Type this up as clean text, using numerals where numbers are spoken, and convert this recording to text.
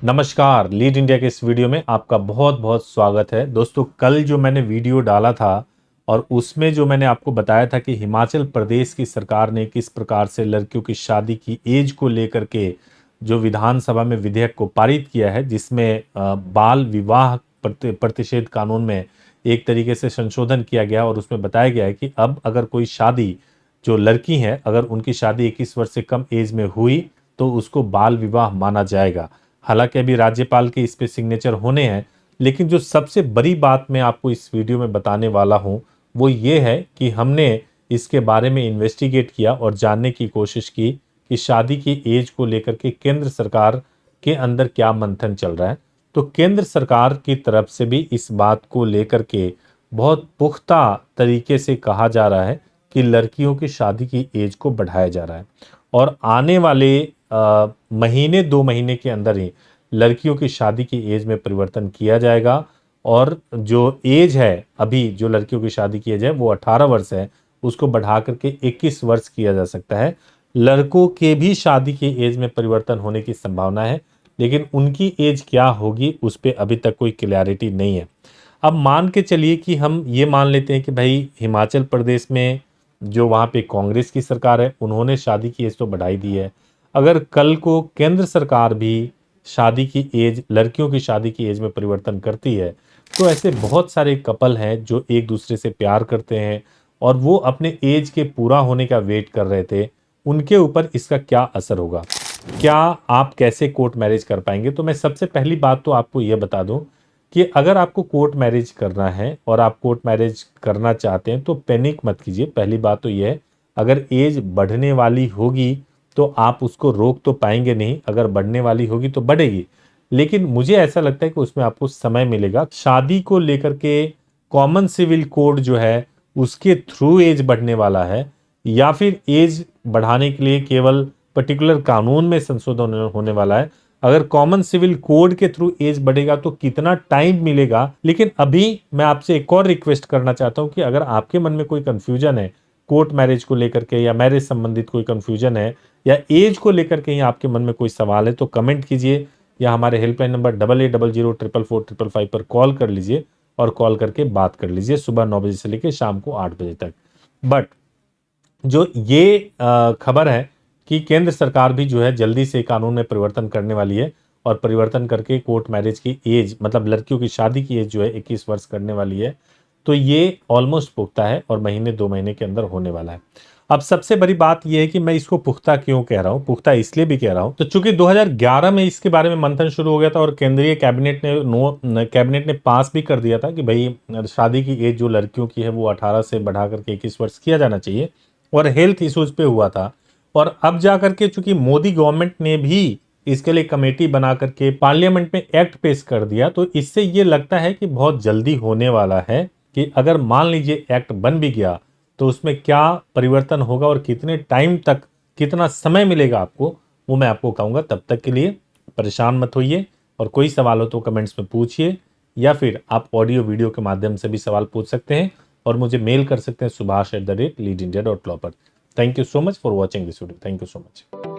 नमस्कार, lead India के इस वीडियो में आपका बहुत बहुत स्वागत है। दोस्तों, कल जो मैंने वीडियो डाला था और उसमें जो मैंने आपको बताया था कि हिमाचल प्रदेश की सरकार ने किस प्रकार से लड़कियों की शादी की एज को लेकर के जो विधानसभा में विधेयक को पारित किया है, जिसमें बाल विवाह प्रतिषेध कानून में एक तरीके से संशोधन किया गया और उसमें बताया गया है कि अब अगर कोई शादी जो लड़की है, अगर उनकी शादी 21 वर्ष से कम एज में हुई तो उसको बाल विवाह माना जाएगा। हालांकि अभी राज्यपाल के इस पे सिग्नेचर होने हैं, लेकिन जो सबसे बड़ी बात मैं आपको इस वीडियो में बताने वाला हूं वो ये है कि हमने इसके बारे में इन्वेस्टिगेट किया और जानने की कोशिश की कि शादी की एज को लेकर के केंद्र सरकार के अंदर क्या मंथन चल रहा है। तो केंद्र सरकार की तरफ से भी इस बात को लेकर के बहुत पुख्ता तरीके से कहा जा रहा है कि लड़कियों की शादी की एज को बढ़ाया जा रहा है और आने वाले महीने 2 महीने के अंदर ही लड़कियों की शादी की एज में परिवर्तन किया जाएगा। और जो एज है, अभी जो लड़कियों की शादी की एज है वो 18 वर्ष है, उसको बढ़ा करके 21 वर्ष किया जा सकता है। लड़कों के भी शादी की एज में परिवर्तन होने की संभावना है, लेकिन उनकी एज क्या होगी उस पर अभी तक कोई क्लैरिटी नहीं है। अब मान के चलिए कि हम ये मान लेते हैं कि भाई हिमाचल प्रदेश में जो वहाँ पे कांग्रेस की सरकार है उन्होंने शादी की एज तो बढ़ाई दी है। अगर कल को केंद्र सरकार भी शादी की एज, लड़कियों की शादी की एज में परिवर्तन करती है, तो ऐसे बहुत सारे कपल हैं जो एक दूसरे से प्यार करते हैं और वो अपने एज के पूरा होने का वेट कर रहे थे, उनके ऊपर इसका क्या असर होगा, क्या आप कैसे कोर्ट मैरिज कर पाएंगे। तो मैं सबसे पहली बात तो आपको यह बता दूं कि अगर आपको कोर्ट मैरिज करना है और आप कोर्ट मैरिज करना चाहते हैं तो पैनिक मत कीजिए। पहली बात तो यह है, अगर एज बढ़ने वाली होगी तो आप उसको रोक तो पाएंगे नहीं, अगर बढ़ने वाली होगी तो बढ़ेगी, लेकिन मुझे ऐसा लगता है कि उसमें आपको समय मिलेगा। शादी को लेकर के कॉमन सिविल कोड जो है उसके थ्रू एज बढ़ने वाला है, या फिर एज बढ़ाने के लिए केवल पर्टिकुलर कानून में संशोधन होने वाला है। अगर कॉमन सिविल कोड के थ्रू एज बढ़ेगा तो कितना टाइम मिलेगा। लेकिन अभी मैं आपसे एक और रिक्वेस्ट करना चाहता हूं कि अगर आपके मन में कोई कंफ्यूजन है कोर्ट मैरिज को लेकर के, या मैरिज संबंधित कोई कंफ्यूजन है, या एज को लेकर के ही आपके मन में कोई सवाल है, तो कमेंट कीजिए या हमारे हेल्पलाइन नंबर 8800444555 पर कॉल कर लीजिए और कॉल करके बात कर लीजिए सुबह 9 बजे से लेकर शाम को 8 बजे तक। बट जो ये खबर है कि केंद्र सरकार भी जो है जल्दी से कानून में परिवर्तन करने वाली है और परिवर्तन करके कोर्ट मैरिज की एज, मतलब लड़कियों की शादी की एज जो है 21 वर्ष करने वाली है, तो ये ऑलमोस्ट पुख्ता है और महीने 2 महीने के अंदर होने वाला है। अब सबसे बड़ी बात यह है कि मैं इसको पुख्ता क्यों कह रहा हूं, पुख्ता इसलिए भी कह रहा हूं तो चूंकि 2011 में इसके बारे में मंथन शुरू हो गया था और केंद्रीय कैबिनेट ने पास भी कर दिया था कि भाई शादी की एज जो लड़कियों की है वो 18 से बढ़ा करके 21 वर्ष किया जाना चाहिए, और हेल्थ इश्यूज पे हुआ था। और अब जाकर के चूंकि मोदी गवर्नमेंट ने भी इसके लिए कमेटी बना करके पार्लियामेंट में एक्ट पेश कर दिया, तो इससे ये लगता है कि बहुत जल्दी होने वाला है कि अगर मान लीजिए एक्ट बन भी गया तो उसमें क्या परिवर्तन होगा और कितने टाइम तक, कितना समय मिलेगा आपको, वो मैं आपको कहूंगा। तब तक के लिए परेशान मत होइए और कोई सवाल हो तो कमेंट्स में पूछिए, या फिर आप ऑडियो वीडियो के माध्यम से भी सवाल पूछ सकते हैं और मुझे मेल कर सकते हैं subhash@leadindia.law पर। Thank you so much for watching this video. Thank you so much.